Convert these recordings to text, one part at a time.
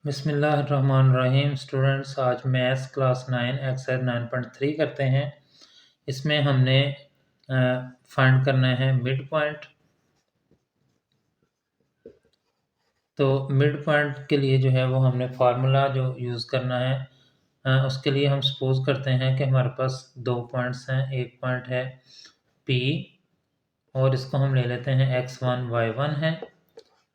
बिस्मिल्लाहिर्रहमानिर्रहीम। स्टूडेंट्स, आज maths class 9 exercise 9.3 करते हैं। इसमें हमने फाइंड करना है मिड पॉइंट। तो मिड पॉइंट के लिए जो है वो हमने फार्मूला जो यूज़ करना है, उसके लिए हम सपोज करते हैं कि हमारे पास दो पॉइंट्स हैं। एक पॉइंट है P और इसको हम ले लेते हैं x1 y1 है,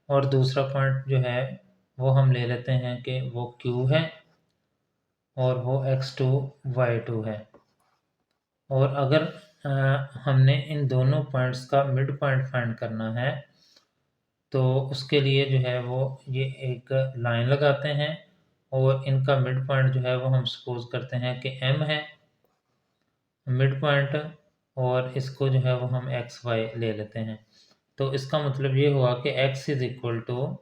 और दूसरा पॉइंट जो है वो हम ले लेते हैं कि वो Q है और वो x2 y2 है। और अगर हमने इन दोनों पॉइंट्स का मिड पॉइंट फाइंड करना है तो उसके लिए जो है वो ये एक लाइन लगाते हैं और इनका मिड पॉइंट जो है वो हम सपोज करते हैं कि m है मिड पॉइंट, और इसको जो है वो हम एक्स वाई ले लेते हैं। तो इसका मतलब ये हुआ कि x is equal to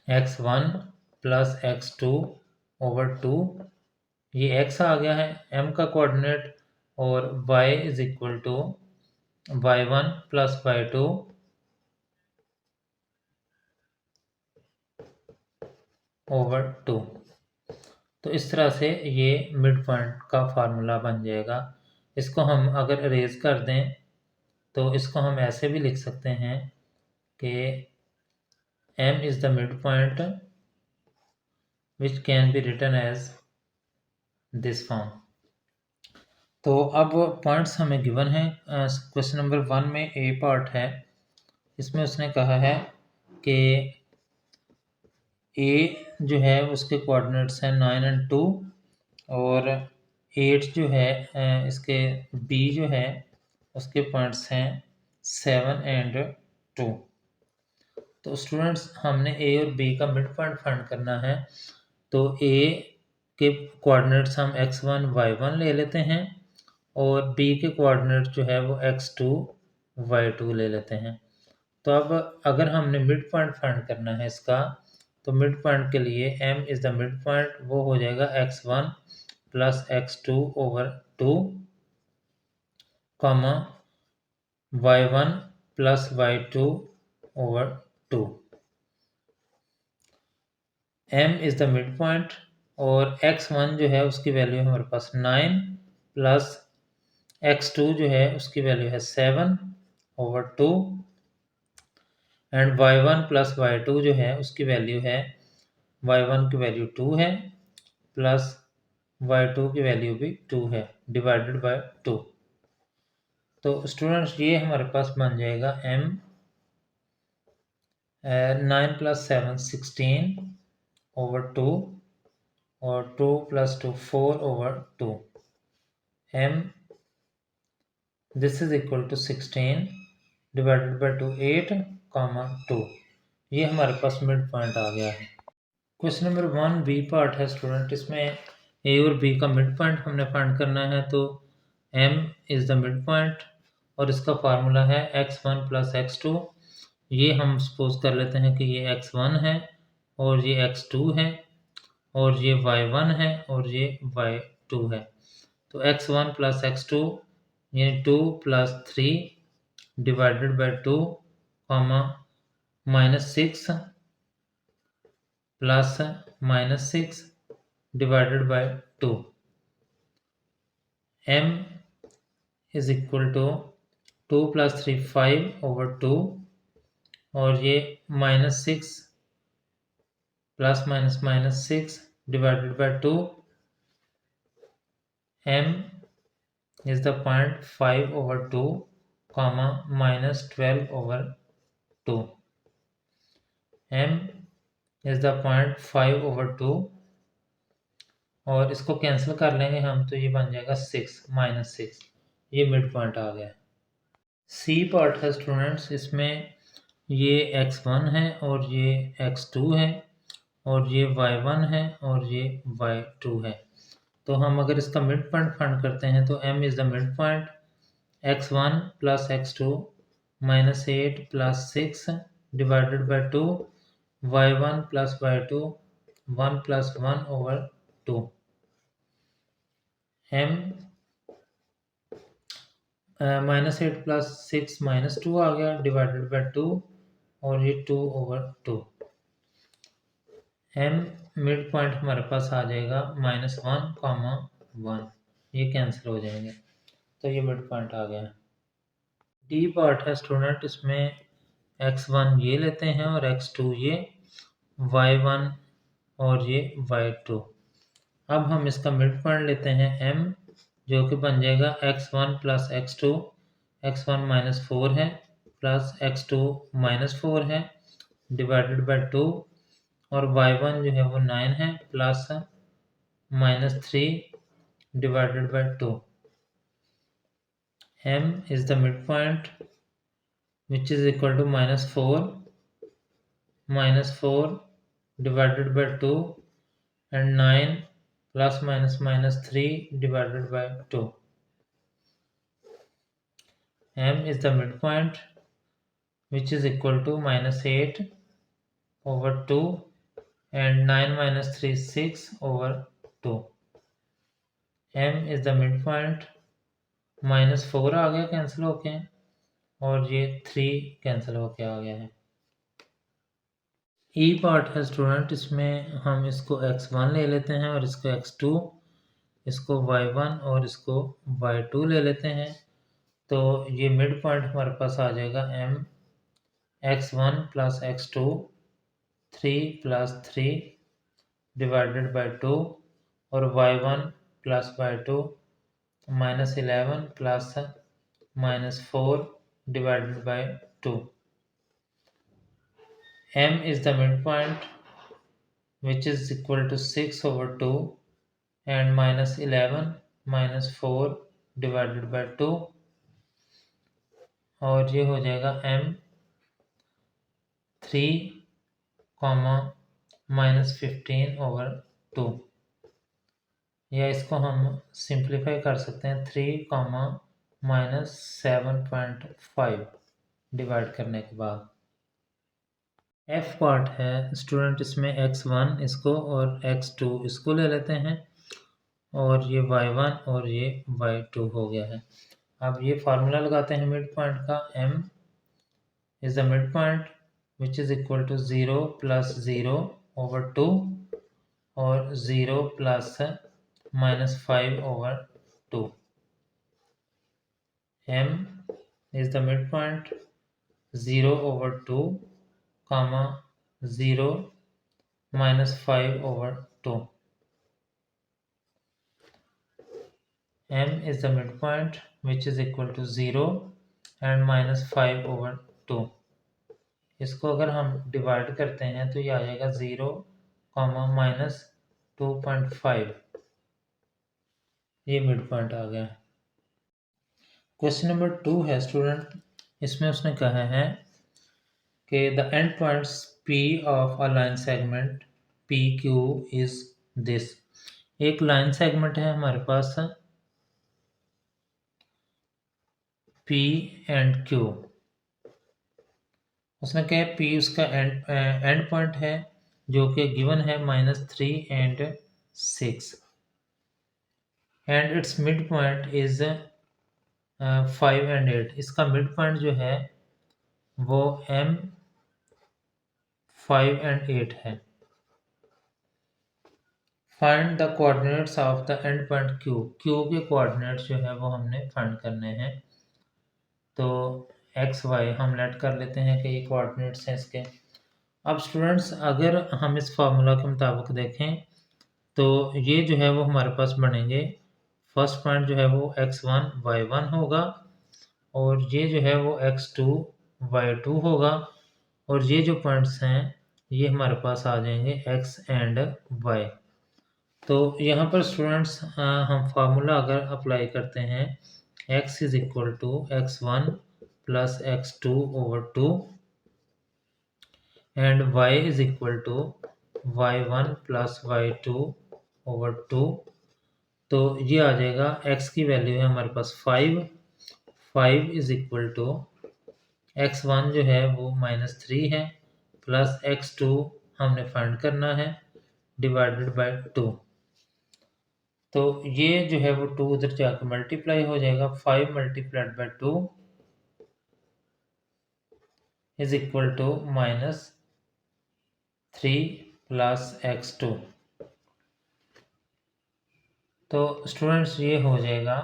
x1 plus x2 over 2। ये x आ गया है m का कोऑर्डिनेट, और y is equal to y1 plus y2 over 2। तो इस तरह से ये मिड पॉइंट का फार्मूला बन जाएगा। इसको हम अगर अरेज कर दें तो इसको हम ऐसे भी लिख सकते हैं कि m is the mid point which can be written as this form. तो अब पॉइंट्स हमें गिवन है। क्वेश्चन नंबर 1 में ए पार्ट है। इसमें उसने कहा है कि ए जो है उसके कोऑर्डिनेट्स हैं 9 और 2, और 8 जो है इसके बी जो है उसके पॉइंट्स हैं 7 और 2। तो स्टूडेंट्स, हमने ए और बी का मिड पॉइंट फाइंड करना है। तो ए के कोऑर्डिनेट्स हम x1 y1 ले लेते हैं, और बी के कोऑर्डिनेट जो है वो x2 y2 ले लेते हैं। तो अब अगर हमने मिड पॉइंट फाइंड करना है इसका, तो मिड पॉइंट के लिए m is the mid point, वो हो जाएगा x1 plus x2 over 2 comma y1 plus y2 over 2। m is the mid point, और x1 जो है उसकी वैल्यू हमारे पास 9 प्लस x2 जो है उसकी वैल्यू है 7 over 2, and y1 plus y2 जो है उसकी वैल्यू है, y1 की वैल्यू 2 है प्लस y2 की वैल्यू भी 2 है, डिवाइडेड बाय 2। तो स्टूडेंट्स, ये हमारे पास बन जाएगा m 9 प्लस 7 16 ओवर 2, और 2 plus 2 4 over 2। m this is equal to 16 divided by 2 8 comma 2। ये हमारे पास मिड पॉइंट आ गया है। क्वेश्चन नंबर 1 बी पार्ट है स्टूडेंट। इसमें ए और बी का मिड पॉइंट हमने फाइंड करना है। तो m is the mid point, और इसका फार्मूला है x1 प्लस x2। ये हम सपोज कर लेते हैं कि ये x1 है और ये x2 है, और ये y1 है और ये y2 है। तो x1 प्लस x2 ये 2 plus 3 divided by 2 comma -6 plus -6 divided by 2। m is equal to 2 plus 3 5 over 2, और ये -6 plus -6 divided by 2। m is the point 5 over 2 comma minus 12 over 2। m is the point 5 over 2, और इसको cancel कर लेंगे हम, तो ये बन जाएगा 6 -6। ये मिड पॉइंट आ गया। सी पार्ट है स्टूडेंट्स। इसमें ये x1 है और ये x2 है, और ये y1 है और ये y2 है। तो हम अगर इसका मिड पॉइंट फाइंड करते हैं तो m is the mid point, x1 plus x2 -8 plus 6 divided by 2, y1 plus y2 1 plus 1 over 2। m -8 plus 6 -2 आ गया डिवाइडेड बाय 2, और ये 2 ओवर 2। m मिड पॉइंट हमारे पास आ जाएगा -1, 1, ये कैंसिल हो जाएंगे, तो ये मिड पॉइंट आ गया। डी पार्ट है स्टूडेंट, इसमें x1 ये लेते हैं और x2 ये, y1 और ये y2। अब हम इसका मिड पॉइंट लेते हैं m, जो कि बन जाएगा x1 प्लस x2, x1 -4 है प्लस x2 -4 है डिवाइडेड बाय 2, और y1 जो है वो 9 है plus -3 divided by 2. M is the midpoint, which is equal to -4 divided by 2, and 9 plus -3 divided by 2. M is the midpoint, which is equal to -8 over 2, and 9 minus 3 6 over 2. M is the midpoint, -4 आ गया cancel होके, और ये 3 cancel होके आ गया है। ई part है student, इसमें हम इसको x1 ले लेते हैं और इसको x2, इसको y1 और इसको y2 ले लेते हैं, तो ये मिड पॉइंट हमारे पास आ जाएगा m x1 plus x2 3 plus 3 divided by 2, और y1 plus y2 -11 plus -4 divided by 2. M is the midpoint, which is equal to 6 over 2, and -11 -4 divided by 2, और ये हो जाएगा m 3, -15 over 2, या इसको हम सिंप्लीफाई कर सकते हैं 3, -7.5 डिवाइड करने के बाद। F पार्ट है स्टूडेंट, इसमें x1 इसको और x2 इसको ले लेते हैं, और ये y1 और ये y2 हो गया है। अब ये फार्मूला लगाते हैं मिड पॉइंट का, m is the midpoint which is equal to 0 plus 0 over 2, और 0 plus -5 over 2. M is the midpoint 0 over 2, 0 -5 over 2. M is the midpoint which is equal to 0 and -5 over 2. इसको अगर हम divide करते हैं तो ये आ जाएगा 0, -2.5, ये मिड पॉइंट आ गया। क्वेश्चन नंबर 2 है स्टूडेंट, इसमें उसने कहा है कि the end points P of a line segment PQ is this. एक लाइन सेगमेंट है हमारे पास P एंड Q, उसने कहा P उसका एंड पॉइंट है जो कि गिवन है -3 and 6, and it's mid point is 5 and 8। इसका मिड पॉइंट जो है वो M 5 and 8 है। Find the coordinates of the end point Q। Q के कोऑर्डिनेट्स जो है वो हमने फाइंड करने हैं, तो x y हम लेट कर लेते हैं कि ये कोऑर्डिनेट्स हैं इसके। अब स्टूडेंट्स अगर हम इस फार्मूला के मुताबिक देखें तो ये जो है वो हमारे पास बनेंगे, फर्स्ट पॉइंट जो है वो x1 y1 होगा, और ये जो है वो x2 y2 होगा, और ये जो पॉइंट्स हैं ये हमारे पास आ जाएंगे x एंड y। तो यहाँ पर स्टूडेंट्स हम फार्मूला अगर अप्लाई करते हैं, x is equal to x1 plus x2 over 2, and y is equal to y1 plus y2 over 2, तो ये आ जाएगा x की वैल्यू है हमारे पास 5 इज इक्वल टू x1 जो है वो -3 है प्लस x2 हमने फाइंड करना है डिवाइडेड बाय 2, तो ये जो है वो 2 उधर जाकर मल्टीप्लाई हो जाएगा, 5 multiplied by 2 is equal to -3 plus x2। तो स्टूडेंट्स ये हो जाएगा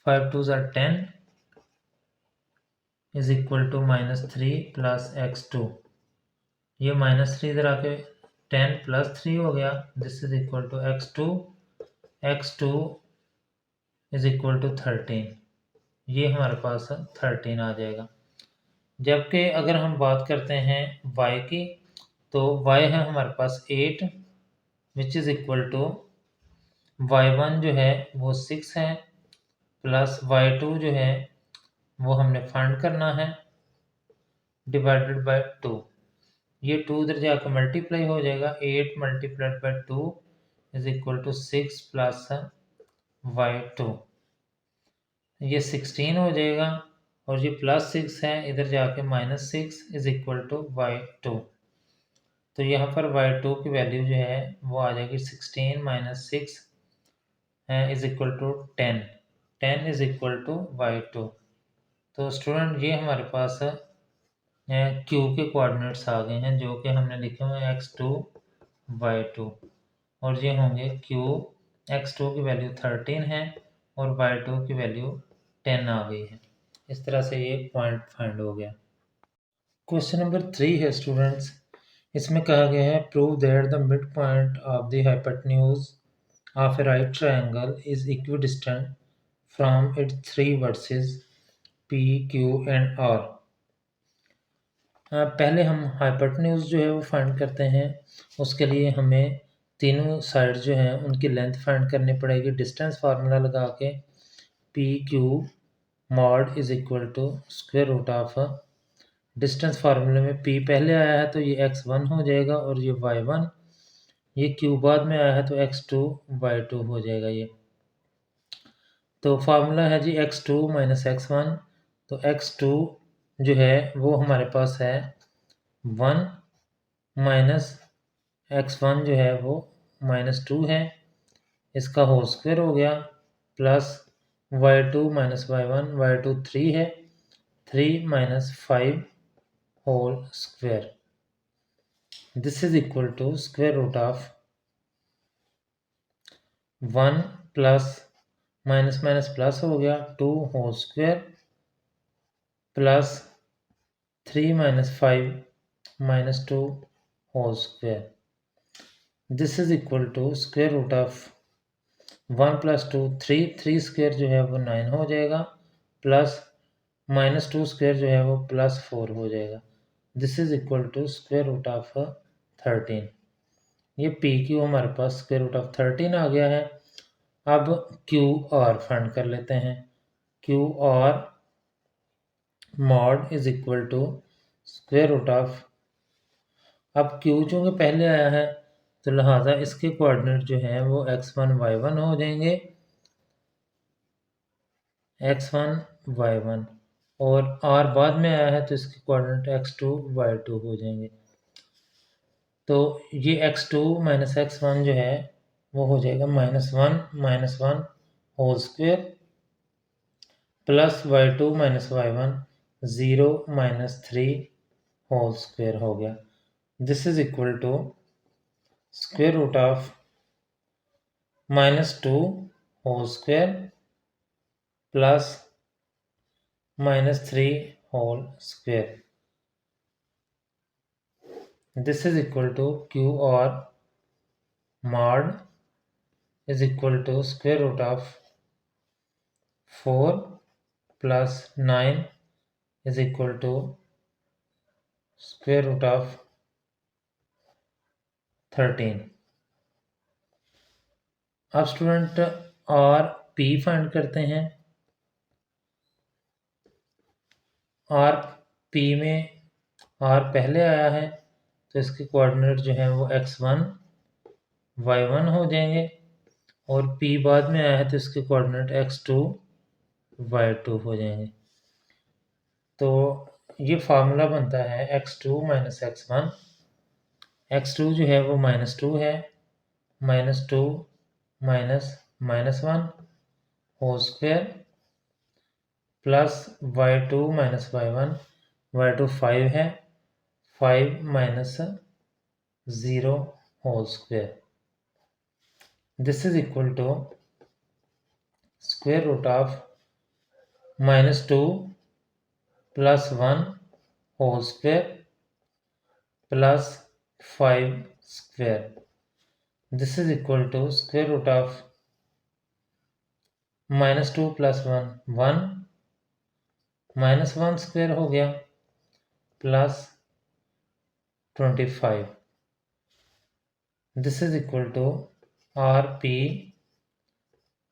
5 2 ज़ा 10 is equal to -3 plus x2। ये -3 इधर आके 10 + 3 हो गया। This is equal to x2 is equal to 13। ये हमारे पास 13 आ जाएगा। जबकि अगर हम बात करते हैं y की, तो y है हमारे पास 8 which is equal to y1 जो है वो 6 है प्लस y2 जो है वो हमने फाइंड करना है डिवाइडेड बाय 2। ये 2 इधर जाकर मल्टीप्लाई हो जाएगा। 8 multiplied by 2 is equal to 6 plus y2। ये 16 हो जाएगा और ये +6 है, इधर जाके -6 इज इक्वल टू y2। तो यहाँ पर y2 की वैल्यू जो है वो आ जाएगी 16 - 6 is equal to 10। 10 is equal to y2। तो स्टूडेंट ये हमारे पास q के कोऑर्डिनेट्स आ गए हैं, जो कि हमने लिखे हुए हैं x2 y2, और ये होंगे q। x2 की वैल्यू 13 है और y2 की वैल्यू 10 आ गई है। इस तरह से ये पॉइंट फाइंड हो गया। क्वेश्चन नंबर 3 है स्टूडेंट्स, इसमें कहा गया है prove that the mid point of the hypotenuse of A right triangle is equidistant from its 3 versus p, q and r। पहले हम हाइपोटेन्यूज जो है वो फाइंड करते हैं। उसके लिए हमें तीनों साइड जो हैं उनकी लेंथ फाइंड करनी पड़ेगी डिस्टेंस फार्मूला लगा के। P Q mod is equal to square root of, distance फार्मूले में p पहले आया है तो ये x1 हो जाएगा और ये y1, ये q बाद में आया है तो x2 y2 हो जाएगा। ये तो फार्मूला है जी x2 - x1। तो x2 जो है वो हमारे पास है 1 माइनस x1 जो है वो -2 है, इसका होल स्क्वायर हो गया, प्लस y2 - y1, y2 3 है, 3 - 5 whole square. This is equal to square root of 1 plus minus minus plus हो गया 2 whole square plus 3 - 5 - 2 whole square. This is equal to square root of 1 + 2 3 square जो है वो 9 हो जाएगा, प्लस -2 स्क्वायर जो है वो +4 हो जाएगा। This is equal to square root of 13। ये पी क्यू हमारे पास स्क्वायर रूट ऑफ 13 आ गया है। अब क्यू आर फाइंड कर लेते हैं। Q R mod is equal to square root of, अब क्यू चूँकि पहले आया है तो लिहाजा इसके कोऑर्डिनेट जो हैं वो x1 y1 हो जाएंगे, x1 y1, और r बाद में आया है तो इसके कोऑर्डिनेट x2 y2 हो जाएंगे। तो ये x2 - x1 जो है वो हो जाएगा -1 whole square plus y2 - y1 0 - 3 whole square हो गया। This is equal to square root of -2 whole square plus -3 whole square. This is equal to Q R mod is equal to square root of 4 plus 9 is equal to square root of 13। अब student R P find करते हैं। R P में are पहले आया है तो इसके coordinate जो हैं वो x1 y1 हो जाएंगे, और p बाद में आया है तो इसके कोऑर्डिनेट x2 y2 हो जाएंगे। तो ये फार्मूला बनता है x2 - x1। x2 जो है वो -2 है, -2 -1 whole square plus y2 - y1, y2 5 है, 5 - 0 whole square. This is equal to square root of minus 2 plus 1 whole square plus 5 square. This is equal to square root of minus 2 plus 1 1 minus 1 square हो गया plus 25. This is equal to RP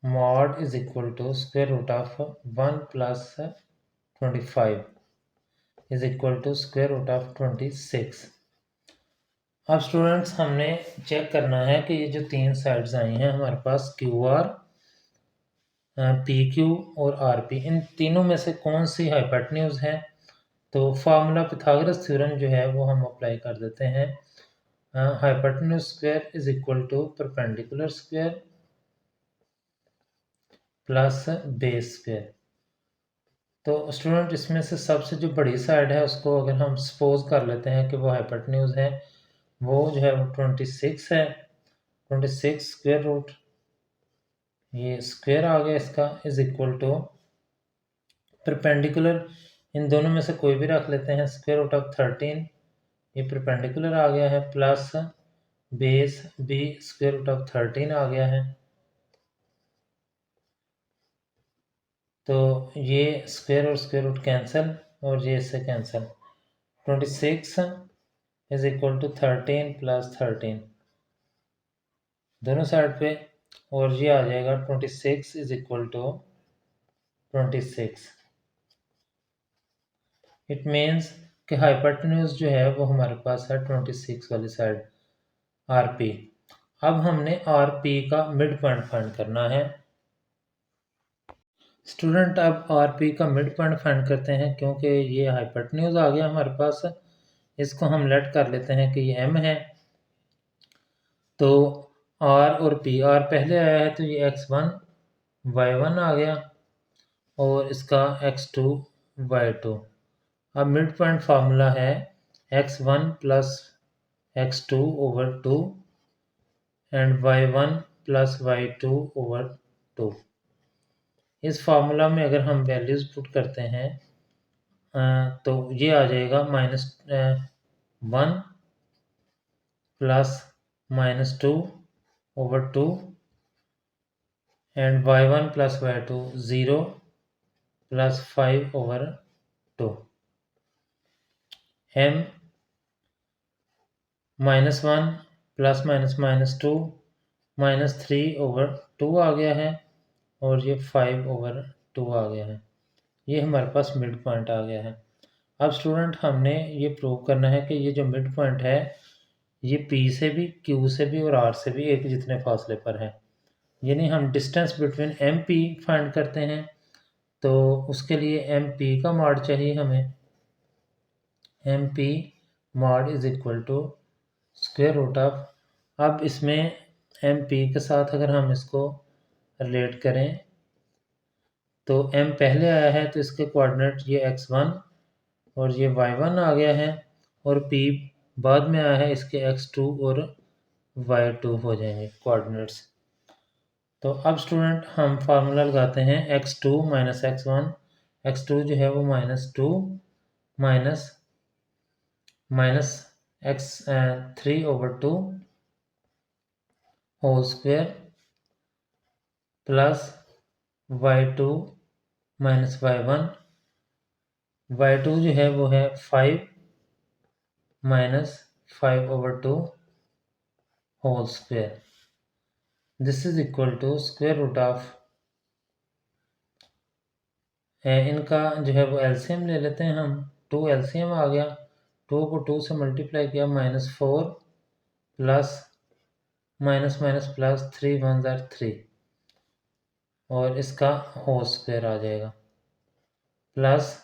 mod is equal to square root of 1 plus 25 is equal to square root of 26. अब students हमने check करना है कि ये जो तीन साइड्स आई हैं हमारे पास QR, PQ और RP, इन तीनों में से कौन सी हाइपोटेन्यूज है। तो फार्मूला पिथागोरस थ्योरम जो है वो हम अप्लाई कर देते हैं। Hypotenuse square is equal to perpendicular square plus base square. तो स्टूडेंट इसमें से सबसे जो बड़ी साइड है उसको अगर हम सपोज कर लेते हैं कि वो हाइपोटेन्यूज है, वो जो है वो 26 है। 26 स्क्वायर रूट, ये स्क्वायर आ गया इसका, इज इक्वल टू परपेंडिकुलर, इन दोनों में से कोई भी रख लेते हैं, स्क्वायर रूट ऑफ 13, ये परपेंडिकुलर आ गया है, प्लस बेस भी स्क्वायर रूट ऑफ 13 आ गया है। तो ये स्क्वायर और स्क्वायर रूट कैंसिल और ये इससे cancel. 26 is equal to 13 plus 13 दोनों साइड पे, और ये आ जाएगा 26 is equal to 26। It means कि हाइपोटेन्यूज जो है वो हमारे पास है 26 वाली साइड, RP। अब हमने RP का मिड पॉइंट फाइंड करना है। स्टूडेंट अब RP का मिड पॉइंट फाइंड करते हैं, क्योंकि ये हाइपोटेन्यूज आ गया हमारे पास, इसको हम लेट कर लेते हैं कि ये M है। तो R और P, R पहले आया है तो ये x1 y1 आ गया और इसका x2 y2। अब मिड पॉइंट फार्मूला है x1 plus x2 over 2 and y1 plus y2 over 2। इस फार्मूला में अगर हम वैल्यूज पुट करते हैं तो ये आ जाएगा -1 plus -2 over 2 and y1 plus y2 0 plus 5 over 2। m -1 plus -2 -3 over 2 आ गया है और ये 5 ओवर 2 आ गया है। ये हमारे पास मिड पॉइंट आ गया है। अब स्टूडेंट हमने ये प्रूव करना है कि ये जो मिड पॉइंट है ये P से भी, Q से भी और R से भी एक जितने फासले पर है। यानी हम डिस्टेंस बिटवीन MP फाइंड करते हैं, तो उसके लिए MP का मॉड चाहिए हमें। MP mod is equal to square root of, अब इसमें MP के साथ अगर हम इसको रिलेट करें तो M पहले आया है तो इसके कोऑर्डिनेट ये x1 और ये y1 आ गया है, और P बाद में आया है, इसके x2 और y2 हो जाएंगे कोऑर्डिनेट्स। तो अब स्टूडेंट हम फार्मूला लगाते हैं x2 माइनस x1, x2 जो है वो -2 minus x3 over 2 whole square plus y2 minus y1, y2 जो है वो है 5 minus 5 over 2 whole square. This is equal to square root of, इनका जो है वो एलसीएम ले लेते हैं हम, 2 एलसीएम आ गया, 2 को 2 से मल्टीप्लाई किया, -4 प्लस माइनस माइनस प्लस 3 1 ज़ार 3 और इसका होल स्क्वायर आ जाएगा, प्लस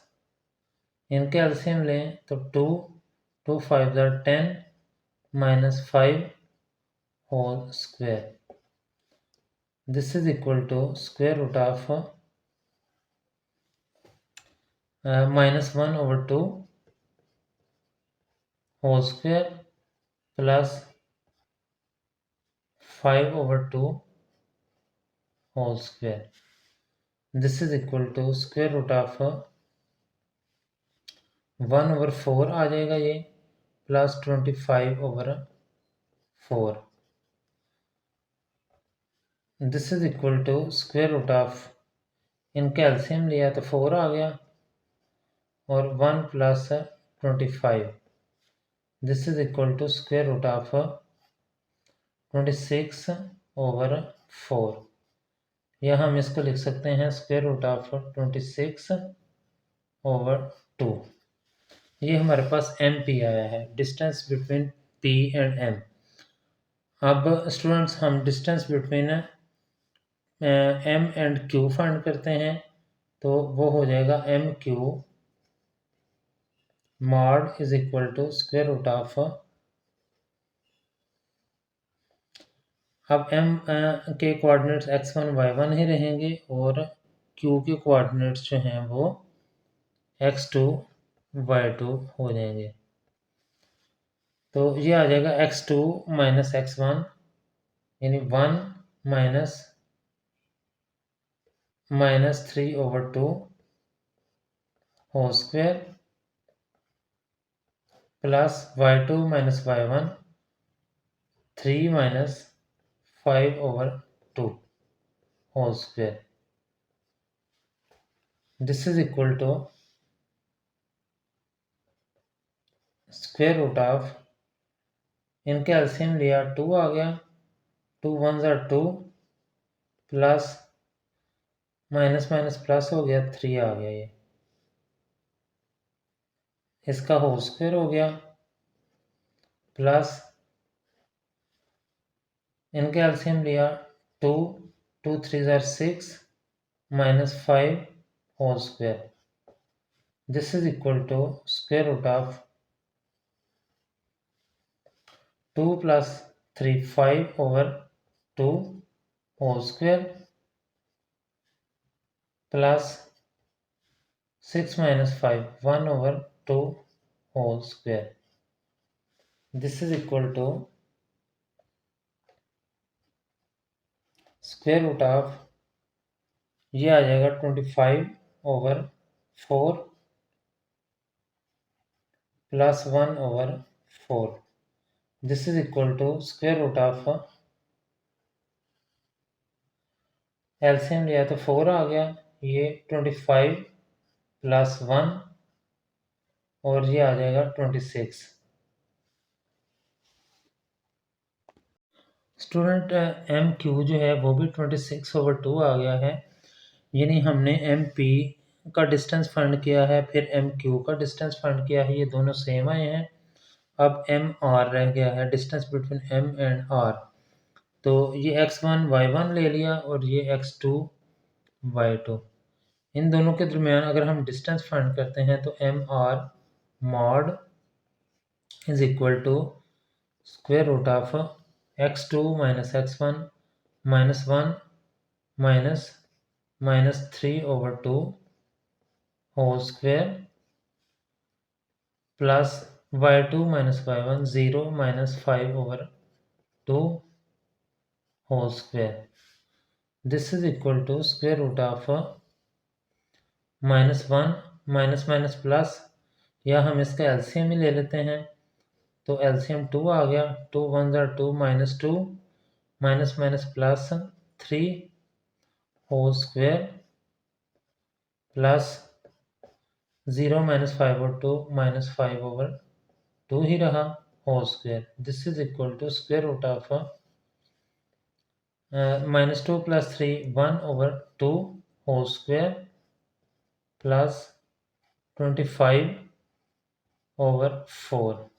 इनके एलसीएम लें तो 2 5 ज़ार 10 -5 whole square. This is equal to square root of -1 over 2 whole square plus 5/2 whole square, this is equal to square root of 1/4 आ जाएगा ये, plus 25/4, this is equal to square root of, इनका LCM लिया तो 4 आ गया, और 1 plus 25, this is equal to square root of 26/4, या हम इसको लिख सकते हैं स्क्वायर रूट ऑफ 26/2। ये हमारे पास एम पी आया है, distance between P and M. अब स्टूडेंट्स हम distance between M and Q find करते हैं, तो वो हो जाएगा M Q mod is equal to square root of, अब m के कोऑर्डिनेट्स x1 y1 ही रहेंगे, और q के कोऑर्डिनेट्स जो हैं वो x2 y2 हो जाएंगे। तो ये आ जाएगा x2 माइनस x1, यानी 1 minus 3/2 whole square, plus y2 minus y1 3 minus 5/2 whole square, this is equal to square root of, इनके एलसीएम लिया 2 आ गया, 2 1 ज़ा 2, प्लस माइनस माइनस प्लस हो गया, 3 आ गया, ये इसका होल स्क्वायर हो गया, प्लस इनके एलसीएम लिया 2 2 3 ज़ा 6 minus 5 whole square, this is equal to square root of 2 plus 3 5/2 whole square, plus 6 minus 5 1/2 whole square, this is equal to square root of, ये आ जाएगा 25/4 plus 1/4, this is equal to square root of, LCM लिया तो 4 आ गया, ये 25 plus 1, और ये आ जाएगा 26। स्टूडेंट एम क्यू जो है वो भी 26/2 आ गया है, यानी हमने एम पी का डिस्टेंस फाइंड किया है, फिर एम क्यू का डिस्टेंस फाइंड किया है, ये दोनों सेम आए हैं। अब एम आर रह गया है, distance between M and R, तो ये x1 y1 ले लिया, और ये x2 y2, इन दोनों के दरमियान अगर हम डिस्टेंस फाइंड करते हैं तो M R mod is equal to square root of x2 minus x1 minus 1 minus 3/2 whole square, plus y2 minus y1 0 minus 5/2 whole square, this is equal to square root of -1 minus minus plus, या हम इसका LCM ही ले लेते हैं, तो LCM 2 आ गया, 2 1 ज़ा 2 minus 2 minus minus plus 3 whole square, plus 0 minus 5/2 minus 5/2 ही रहा whole square, this is equal to square root of -2 plus 3 1/2 whole square, plus 25/4,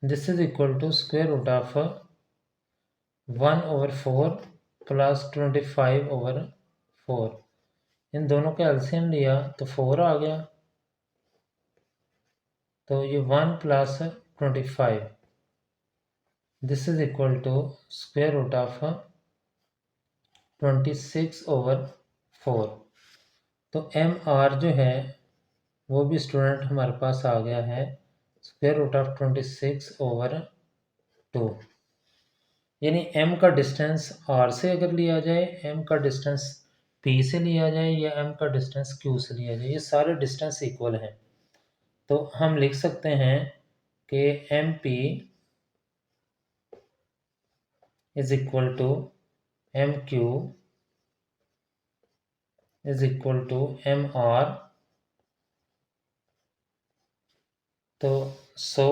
this is equal to square root of 1/4 plus 25/4, इन दोनों का LCM लिया तो 4 आ गया, तो ये 1 plus 25, this is equal to square root of 26/4। तो एम आर जो है वो भी स्टूडेंट हमारे पास आ गया है स्क्वायर रूट ऑफ 26/2, यानी m का डिस्टेंस r से अगर लिया जाए, m का डिस्टेंस p से लिया जाए या m का डिस्टेंस q से लिया जाए, ये सारे डिस्टेंस इक्वल हैं। तो हम लिख सकते हैं कि mp is equal to mq is equal to mr। तो so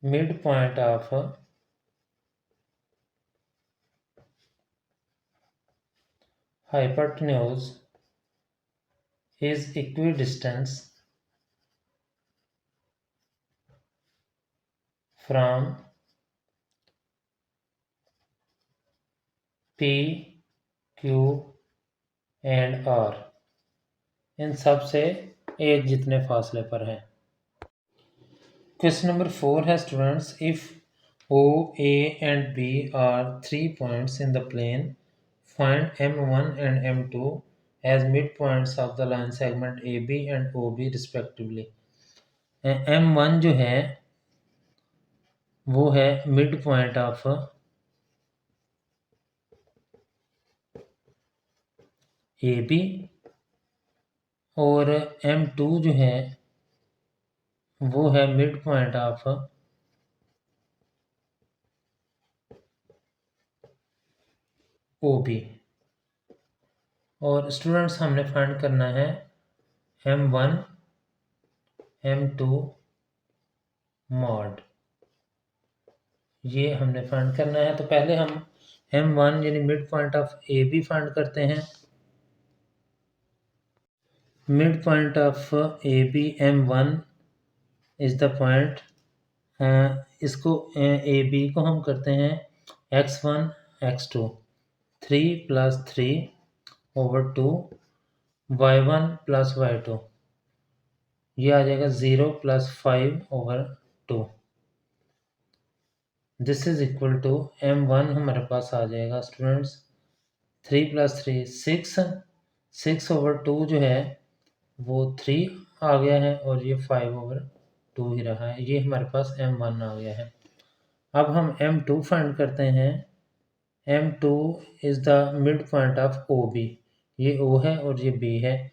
mid point of hypotenuse is equidistant from P, Q and R, इन सब से एक जितने फासले पर है। क्वेश्चन नंबर 4 है students, if O, A and B are 3 points in the plane, find M1 and M2 as midpoints of the line segment AB and OB respectively। M1 जो है वो है मिड पॉइंट ऑफ AB और M2 जो है वो है mid point of OB। और स्टूडेंट्स हमने फाइंड करना है M1 M2 मॉड, ये हमने फाइंड करना है। तो पहले हम M1 यानी mid point of AB find करते हैं। Mid point of AB M1 is the point, इसको AB को हम करते हैं x1 x2 3 + 3/2 y1 + y2, ये आ जाएगा 0 + 5/2। This is equal to M1 हमारे पास आ जाएगा स्टूडेंट्स 3 + 3 6/2 जो है वो 3 आ गया है और ये 5/2 ही रहा है, ये हमारे पास M1 आ गया है। अब हम M2 फाइंड करते हैं। M2 is the mid point of OB, ये O है और ये B है।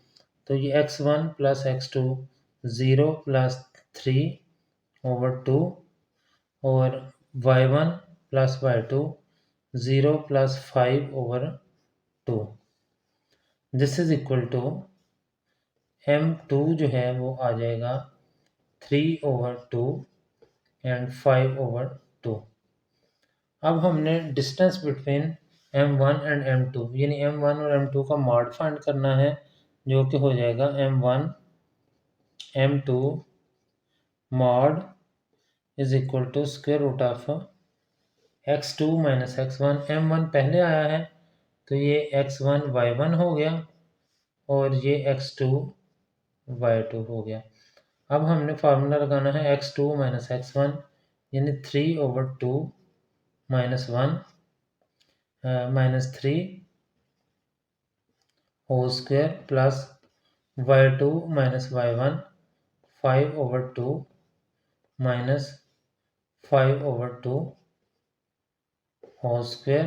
तो ये x1 + x2 0 + 3/2 और y1 + y2 0 + 5/2। This is equal to M2 जो है वो आ जाएगा 3/2 एंड 5/2। अब हमने distance between M1 and M2 यानी M1 और M2 का मॉड फाइंड करना है, जो कि हो जाएगा M1 M2 mod is equal to square root of x2 - x1। M1 पहले आया है तो ये x1 y1 हो गया और ये x2 y2 हो गया। अब हमने फार्मूला लगाना है x2 - x1 यानी 3/2 - 1 -3 whole square plus y2 - y1 5/2 -5/2 whole square.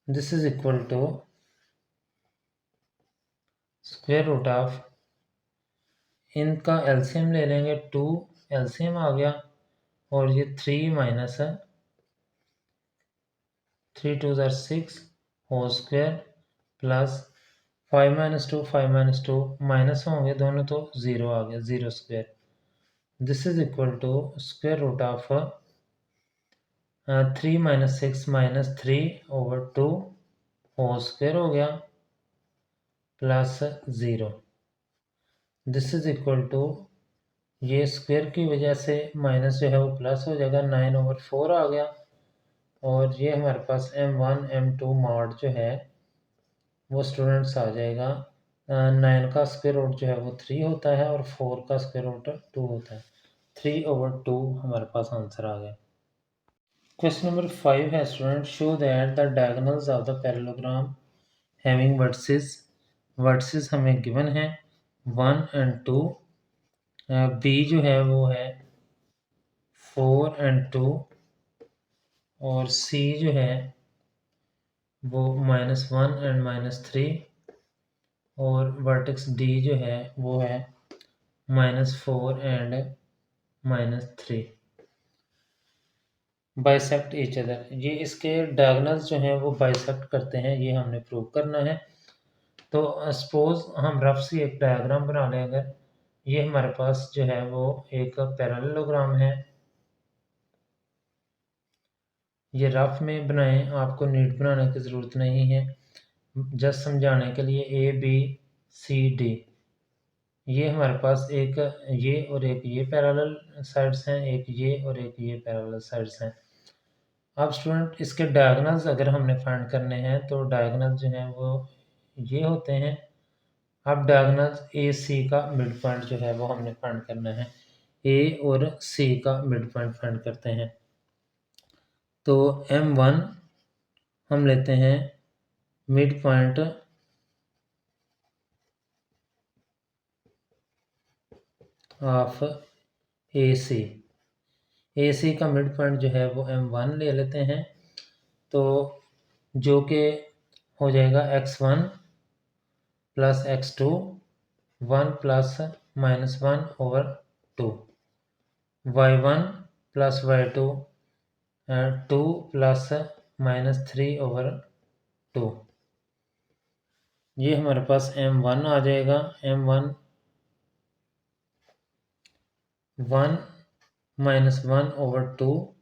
This is equal to square root of, इनका एलसीएम ले लेंगे 2, एलसीएम आ गया और ये 3 - 3 2 = 6 होल स्क्वायर प्लस 5 - 2 5 - 2 माइनस होंगे दोनों तो 0 आ गया, 0 square. This is equal to square root of 3 - 6 - 3/2 whole square हो गया plus 0। This is equal to, ये स्क्वायर की वजह से माइनस जो है वो प्लस हो जाएगा, 9/4 आ गया और ये हमारे पास M1 M2 मॉड जो है वो स्टूडेंट्स आ जाएगा 9 का स्क्वायर रूट जो है वो 3 होता है और 4 का स्क्वायर रूट 2 होता है। 3/2 हमारे पास आंसर आ गया। क्वेश्चन नंबर 5 है student, show that the diagonals of the parallelogram having vertices, vertices हमें गिवन है 1 and 2 बी जो है वो है 4 and 2 और सी जो है वो -1 and -3 और वर्टेक्स डी जो है वो है -4 and -3 बाइसेक्ट ईच अदर। ये इसके डायगोनल्स जो हैं वो बाइसेक्ट करते हैं, ये हमने प्रूव करना है। तो सपोज हम रफ सी एक डायग्राम बना लें। अगर ये हमारे पास जो है वो एक पैरेललोग्राम है, ये रफ में बनाएं, आपको नीट बनाने की ज़रूरत नहीं है, जस्ट समझाने के लिए। ए बी सी डी, ये हमारे पास एक ये और एक ये पैरेलल साइड्स हैं, एक ये और एक ये पैरेलल साइड्स हैं। अब स्टूडेंट इसके डायगोनल्स अगर हमने फाइंड करने हैं तो डायगोनल्स जो हैं वो ये होते हैं। अब डायगोनल्स ए सी का मिड पॉइंट जो है वो हमने फाइंड करना है। ए और सी का मिड पॉइंट फाइंड करते हैं। तो M1 हम लेते हैं मिड पॉइंट ऑफ ए सी का मिड पॉइंट जो है वो M1 ले लेते हैं। तो जो कि हो जाएगा x1 plus x2 1 plus -1/2, y1 plus y2 2 plus -3/2। ये हमारे पास M1 आ जाएगा। M1 1 -1/2,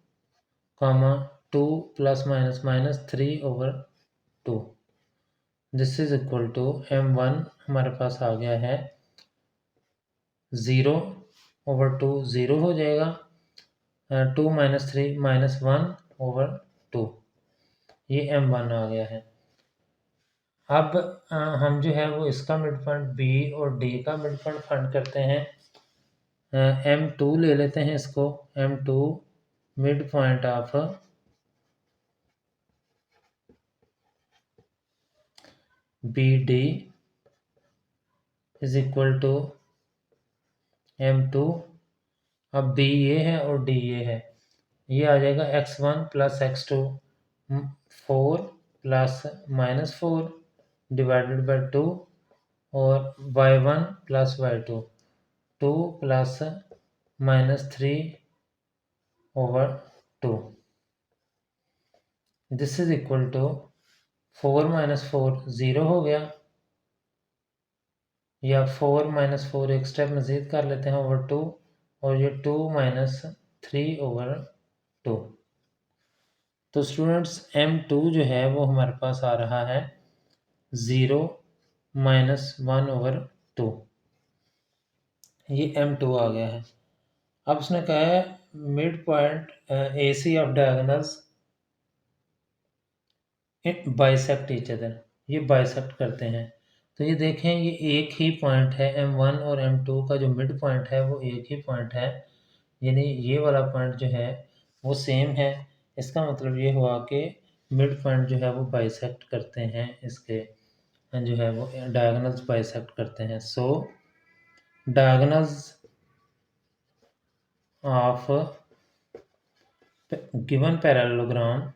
2 plus -3/2। This is equal to M1 हमारे पास आ गया है 0/2, 0 हो जाएगा। 2 - 3 -1/2, ये M1 आ गया है। अब हम जो है वो इसका मिड पॉइंट बी और डी का मिड पॉइंट फाइंड करते हैं। M2 ले लेते हैं इसको। M2 mid point of B D is equal to M2। अब बी ये है और डी ये है, ये आ जाएगा x1 plus x2 4 plus -4 divided by 2 और y1 plus y2 2 plus -3/2। This is equal to 4 - 4 0 हो गया, या 4 - 4 एक स्टेप मज़ीद कर लेते हैं /2 और ये 2 - 3/2। तो स्टूडेंट्स M2 जो है वो हमारे पास आ रहा है 0 - 1/2। ये M2 आ गया है। अब उसने कहा है mid point AC of diagonals bisect each other, ये बाइसेक्ट करते हैं। तो ये देखें, ये एक ही पॉइंट है। M1 और M2 का जो मिड पॉइंट है वो एक ही पॉइंट है, यानी ये वाला पॉइंट जो है वो सेम है। इसका मतलब ये हुआ कि मिड पॉइंट जो है वो बाइसेक्ट करते हैं, इसके जो है वो डायगोनल्स बाइसेक्ट करते हैं। So diagonals of given parallelogram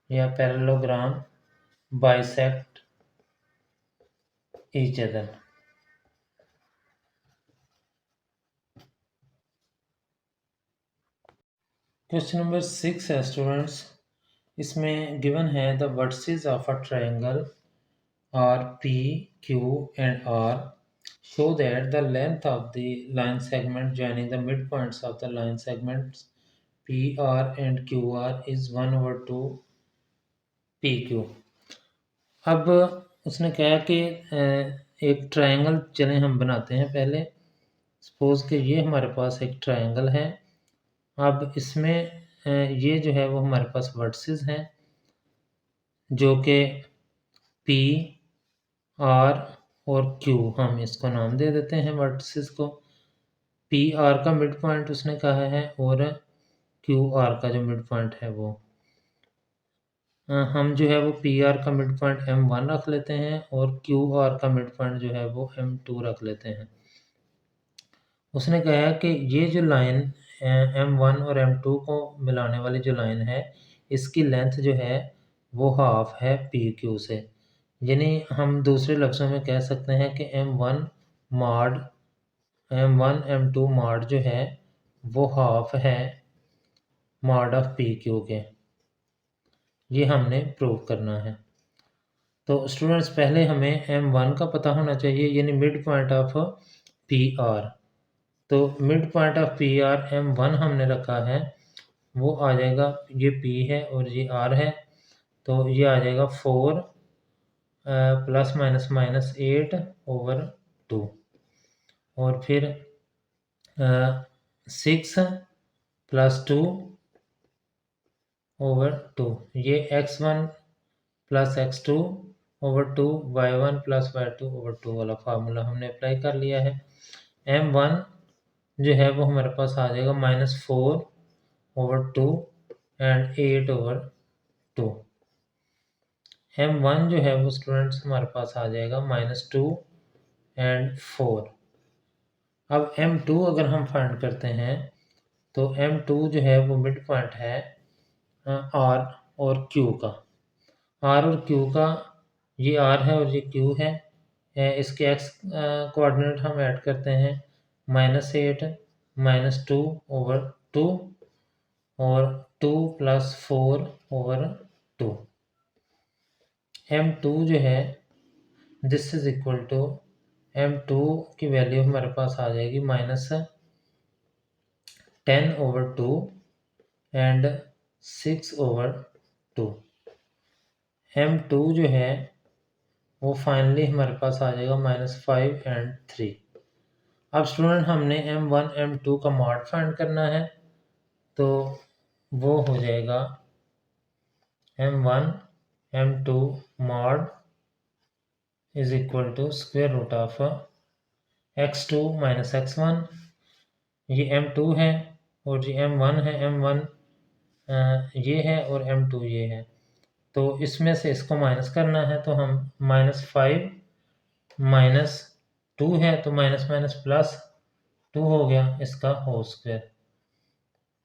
या parallelogram bisect each other. Question number 6 है स्टूडेंट्स, इसमें गिवन है the vertices of a triangle are P Q and R show that the length of the line segment joining the midpoints of the line segments PR and QR is 1/2 PQ। अब उसने कहा कि एक triangle चलें हम बनाते हैं। पहले सपोज कि ये हमारे पास एक ट्रायंगल है। अब इसमें ये जो है वो हमारे पास वर्टिसेस हैं जो कि P R और Q, हम इसको नाम दे देते हैं वर्टिसेस को। पी आर का मिड पॉइंट उसने कहा है और क्यू आर का जो मिड पॉइंट है वो हम जो है वो पी आर का मिड पॉइंट M1 रख लेते हैं और क्यू आर का मिड पॉइंट जो है वो M2 रख लेते हैं। उसने कहा कि ये जो लाइन M1 और M2 को मिलाने वाली जो लाइन है, इसकी लेंथ जो है वो हाफ है PQ से। यानी हम दूसरे लफ्ज़ों में कह सकते हैं कि M1 M2 मॉड जो है वो हाफ है मॉड ऑफ PQ के। ये हमने प्रूव करना है। तो स्टूडेंट्स पहले हमें M1 का पता होना चाहिए, यानी मिड पॉइंट ऑफ PR। तो mid point of PR M1 हमने रखा है, वो आ जाएगा, ये P है और ये R है, तो ये आ जाएगा 4 प्लस माइनस माइनस 8/2 और फिर 6 प्लस 2/2। ये x1 plus x2/2 y1 plus y2/2 वाला फार्मूला हमने अप्लाई कर लिया है। M1 जो है वो हमारे पास आ जाएगा -4/2 एंड 8/2। M1 जो है वो स्टूडेंट्स हमारे पास आ जाएगा -2 एंड 4। अब M2 अगर हम फाइंड करते हैं तो M2 जो है वो मिड पॉइंट है R और Q का। R और Q का, ये R है और ये Q है। इसके x कोऑर्डिनेट हम ऐड करते हैं, -8 -2/2 और 2 + 4/2। M2 जो है this is equal to, M2 की वैल्यू हमारे पास आ जाएगी -10/2 एंड 6/2। M2 जो है वो फाइनली हमारे पास आ जाएगा -5 एंड 3। अब स्टूडेंट हमने M1 M2 का मॉड फाइंड करना है, तो वो हो जाएगा M1 M2 mod is equal to square root of x2 - x1। ये M2 है और ये M1 है। M1 ये है और M2 ये है, तो इसमें से इसको माइनस करना है, तो हम -5 -2 है, तो माइनस माइनस प्लस 2 हो गया इसका whole square,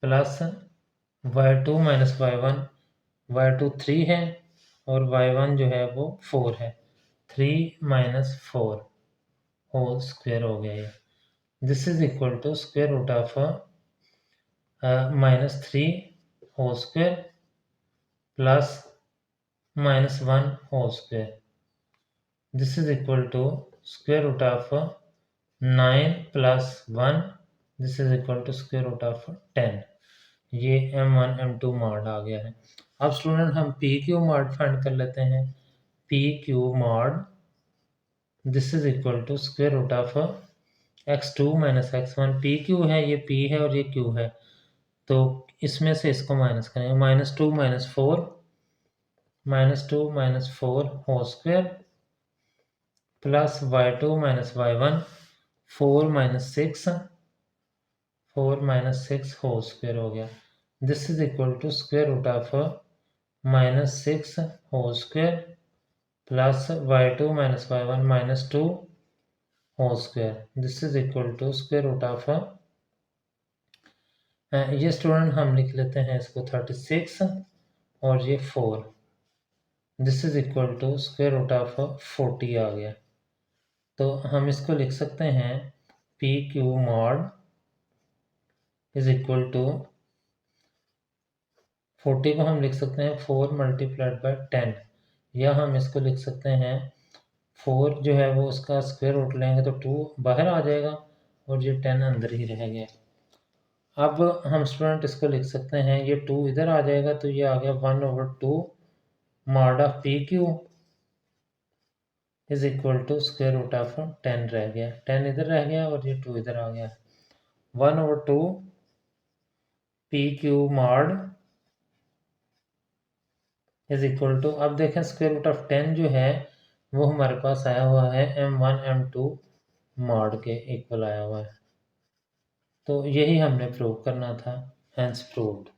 plus y2 - y1, y2 3 है और y1 जो है वो 4 है, 3 - 4 होल स्क्वायर हो गया ये। This is equal to square root of -3 whole square plus -1 whole square. This is equal to square root of 9 + 1, this is equal to square root of 10। ये M1 M2 मॉड आ गया है। अब student हम PQ mod find कर लेते हैं। PQ mod this is equal to square root of x2 - x1। PQ है, ये P है और ये Q है, तो इसमें से इसको माइनस करेंगे, -2 - 4 -2 - 4 whole square plus y2 - y1 4 - 6 4 - 6 whole square हो गया। This is equal to square root of -6 whole square plus y2 - y1 -2 whole square. This is equal to square root of, ये स्टूडेंट हम लिख लेते हैं इसको 36 और ये 4। This is equal to square root of 40 आ गया। तो हम इसको लिख सकते हैं PQ mod is equal to 40 को हम लिख सकते हैं 4 × 10, या हम इसको लिख सकते हैं 4 जो है वो उसका स्क्वायर रूट लेंगे तो 2 बाहर आ जाएगा और ये 10 अंदर ही रह गया। अब हम स्टूडेंट इसको लिख सकते हैं, ये 2 इधर आ जाएगा तो ये आ गया 1/2 mod of PQ is equal to square root of 10 रह गया, 10 इधर रह गया और ये 2 इधर आ गया। 1/2 PQ mod is equal to, अब देखें स्क्वायर रूट ऑफ 10 जो है वो हमारे पास आया हुआ है M1 M2 मॉड के इक्वल आया हुआ है, तो यही हमने प्रूव करना था, हेंस प्रूव्ड।